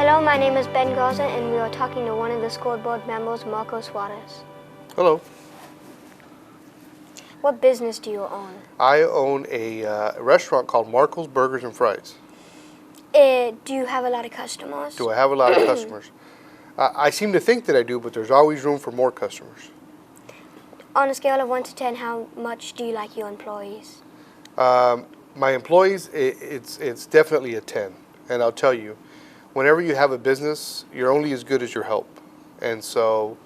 Hello, my name is Ben Garza, and we are talking to one of the scoreboard members, Marco Suarez. Hello. What business do you own? I own a restaurant called Marco's Burgers and Fries. Do you have a lot of customers? Do I have a lot of customers? I seem to think that I do, but there's always room for more customers. On a scale of 1 to 10, how much do you like your employees? My employees, it's definitely a 10. And I'll tell you, whenever you have a business, you're only as good as your help. And so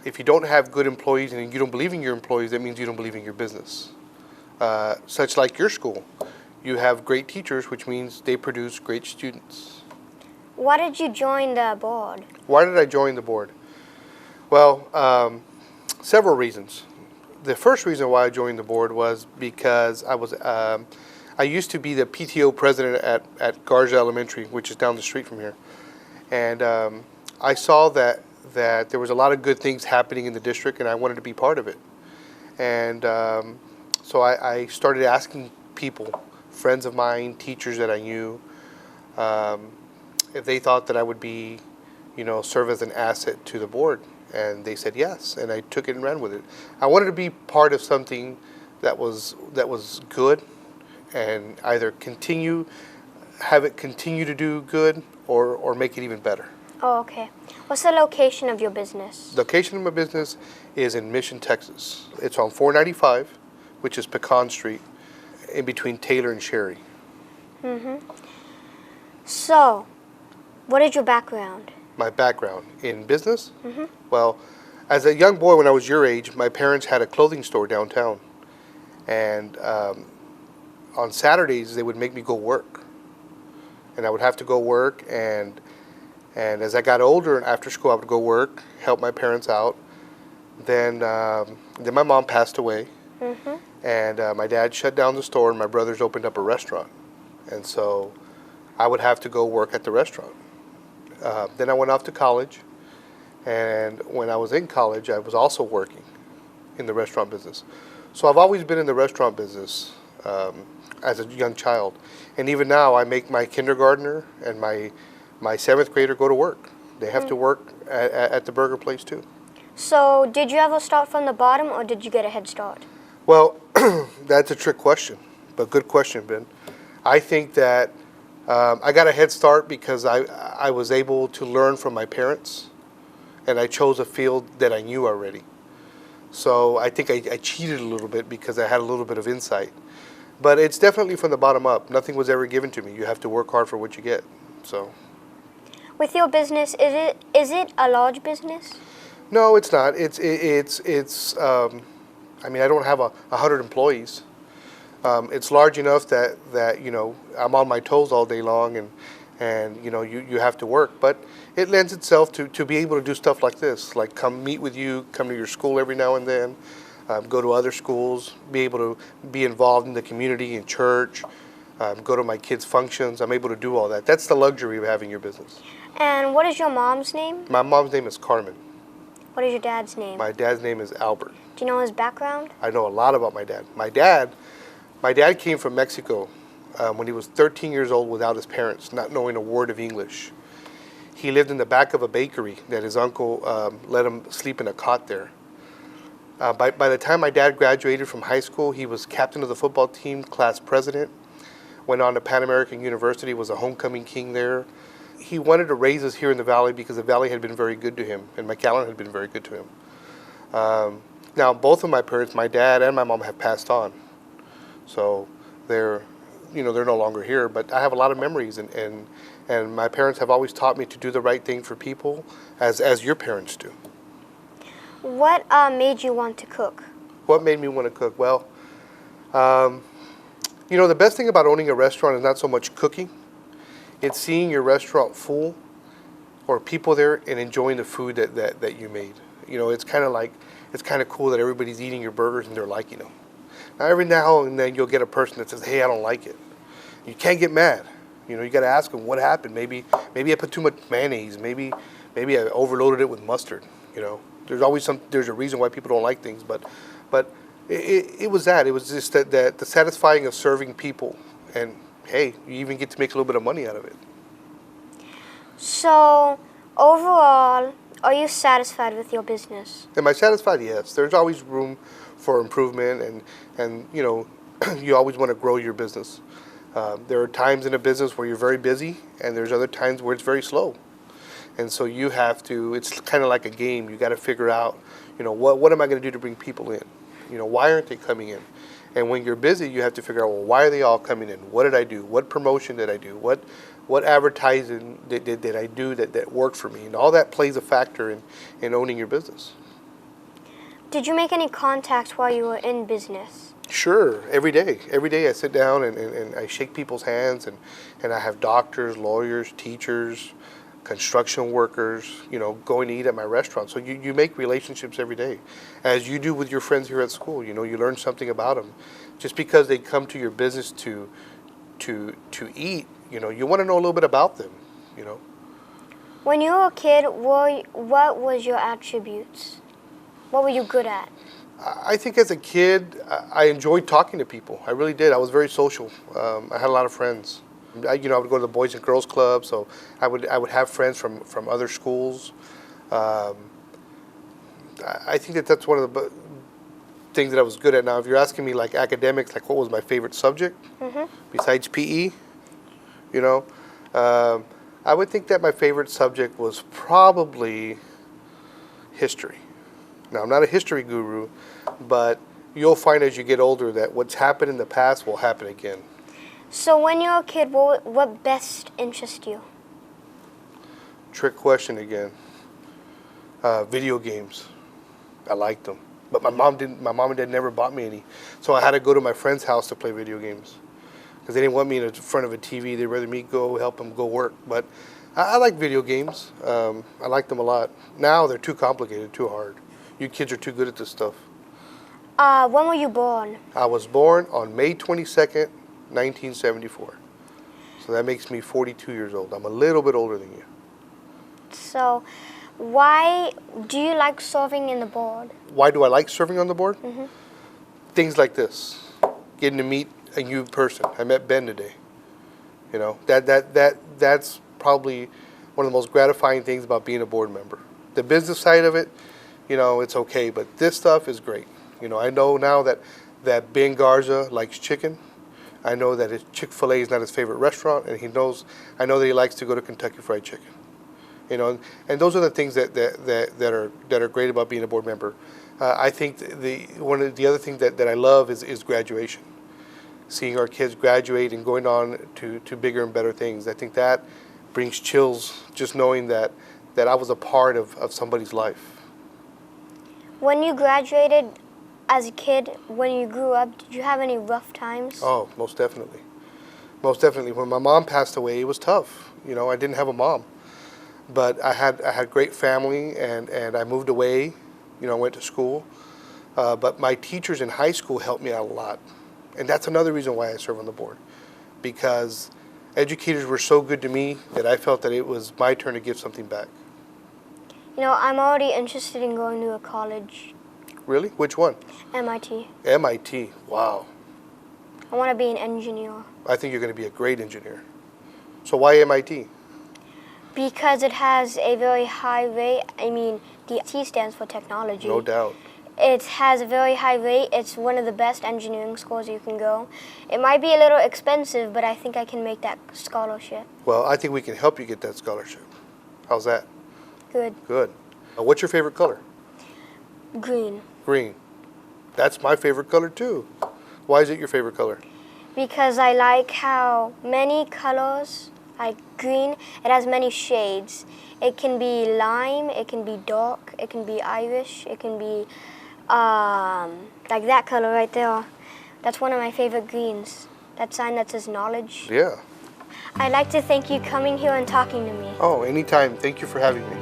if you don't have good employees and you don't believe in your employees, that means you don't believe in your business. Such like your school. You have great teachers, which means they produce great students. Why did you join the board? Why did I join the board? Well, several reasons. The first reason why I joined the board was because I used to be the PTO president at Garza Elementary, which is down the street from here. And I saw that there was a lot of good things happening in the district, and I wanted to be part of it. And so I started asking people, friends of mine, teachers that I knew, if they thought that I would be, serve as an asset to the board. And they said yes, and I took it and ran with it. I wanted to be part of something that was good, and either have it continue to do good, or make it even better. Oh, okay. What's the location of your business? The location of my business is in Mission, Texas. It's on 495, which is Pecan Street, in between Taylor and Sherry. So, what is your background? My background in business? Well, as a young boy when I was your age, my parents had a clothing store downtown. And on Saturdays, they would make me go work. And I would have to go work, and as I got older and after school, I would go work, help my parents out. Then my mom passed away, and my dad shut down the store, and my brothers opened up a restaurant. And so I would have to go work at the restaurant. Then I went off to college, and when I was in college, I was also working in the restaurant business. So I've always been in the restaurant business as a young child. And even now, I make my kindergartner and my seventh grader go to work. They have to work at the burger place too. So, did you ever start from the bottom, or did you get a head start? Well, that's a trick question, but good question, Ben. I think that I got a head start because I was able to learn from my parents, and I chose a field that I knew already. So I think I cheated a little bit because I had a little bit of insight. But it's definitely from the bottom up. Nothing was ever given to me. You have to work hard for what you get. So. With your business, is it a large business? No, it's not. It's I mean, I don't have 100 employees. It's large enough that I'm on my toes all day long, and you have to work. But it lends itself to be able to do stuff like this, like come meet with you, come to your school every now and then, go to other schools, be able to be involved in the community, in church, go to my kids' functions. I'm able to do all that. That's the luxury of having your business. And what is your mom's name? My mom's name is Carmen. What is your dad's name? My dad's name is Albert. Do you know his background? I know a lot about my dad. My dad came from Mexico when he was 13 years old without his parents, not knowing a word of English. He lived in the back of a bakery that his uncle let him sleep in a cot there. By the time my dad graduated from high school, he was captain of the football team, class president, went on to Pan American University, was a homecoming king there. He wanted to raise us here in the Valley because the Valley had been very good to him, and McAllen had been very good to him. Now, both of my parents, my dad and my mom, have passed on. So they're no longer here, but I have a lot of memories, and my parents have always taught me to do the right thing for people, as your parents do. What made you want to cook? What made me want to cook? Well, the best thing about owning a restaurant is not so much cooking. It's seeing your restaurant full, or people there, and enjoying the food that you made. It's kind of cool that everybody's eating your burgers and they're liking them. Now, every now and then you'll get a person that says, "Hey, I don't like it." You can't get mad. You got to ask them what happened. Maybe I put too much mayonnaise. Maybe I overloaded it with mustard. There's a reason why people don't like things. But it was that. It was just that the satisfying of serving people, and hey, you even get to make a little bit of money out of it. So, overall, are you satisfied with your business? Am I satisfied? Yes. There's always room for improvement, and you know, you always want to grow your business. There are times in a business where you're very busy, and there's other times where it's very slow. And so you have to, it's kind of like a game. You got to figure out, you know, what am I going to do to bring people in? You know, why aren't they coming in? And when you're busy, you have to figure out, well, why are they all coming in? What did I do? What promotion did I do? What advertising did I do that worked for me? And all that plays a factor in owning your business. Did you make any contacts while you were in business? Sure, every day. Every day I sit down and I shake people's hands, and I have doctors, lawyers, teachers, construction workers, you know, going to eat at my restaurant. So you make relationships every day, as you do with your friends here at school. You know, you learn something about them. Just because they come to your business to eat, you know, you want to know a little bit about them, you know. When you were a kid, what was your attributes? What were you good at? I think as a kid, I enjoyed talking to people. I really did. I was very social. I had a lot of friends. I would go to the Boys and Girls Club, so I would have friends from other schools. I think that's one of the things that I was good at. Now, if you're asking me like academics, like what was my favorite subject besides PE, you know, I would think that my favorite subject was probably history. Now, I'm not a history guru, but you'll find as you get older that what's happened in the past will happen again. So when you were a kid, what best interested you? Trick question again. Video games. I liked them. But my mom and dad never bought me any. So I had to go to my friend's house to play video games. Because they didn't want me in front of a TV. They'd rather me go help them go work. But I like video games. I like them a lot. Now they're too complicated, too hard. You kids are too good at this stuff. When were you born? I was born on May 22nd, 1974. So that makes me 42 years old. I'm a little bit older than you. So why do you like serving in the board? Why do I like serving on the board? Mm-hmm. Things like this. Getting to meet a new person. I met Ben today. You know, that's probably one of the most gratifying things about being a board member. The business side of it, you know, it's okay, but this stuff is great. You know, I know now that Ben Garza likes chicken. I know that his Chick-fil-A is not his favorite restaurant, and I know that he likes to go to Kentucky Fried Chicken. You know, and those are the things that are great about being a board member. I think one of the other things that I love is graduation. Seeing our kids graduate and going on to bigger and better things. I think that brings chills just knowing that I was a part of somebody's life. When you graduated as a kid, when you grew up, did you have any rough times? Oh, most definitely. Most definitely. When my mom passed away, it was tough. You know, I didn't have a mom. But I had great family, and I moved away. You know, I went to school. But my teachers in high school helped me out a lot. And that's another reason why I serve on the board. Because educators were so good to me that I felt that it was my turn to give something back. You know, I'm already interested in going to a college. Really? Which one? MIT. MIT. Wow. I want to be an engineer. I think you're going to be a great engineer. So why MIT? Because it has a very high rate. I mean, the T stands for technology. No doubt. It has a very high rate. It's one of the best engineering schools you can go. It might be a little expensive, but I think I can make that scholarship. Well, I think we can help you get that scholarship. How's that? Good. Good. What's your favorite color? Green. Green. That's my favorite color too. Why is it your favorite color? Because I like how many colors, like green, it has many shades. It can be lime, it can be dark, it can be Irish, it can be like that color right there. That's one of my favorite greens. That sign that says knowledge. Yeah. I'd like to thank you coming here and talking to me. Oh, anytime. Thank you for having me.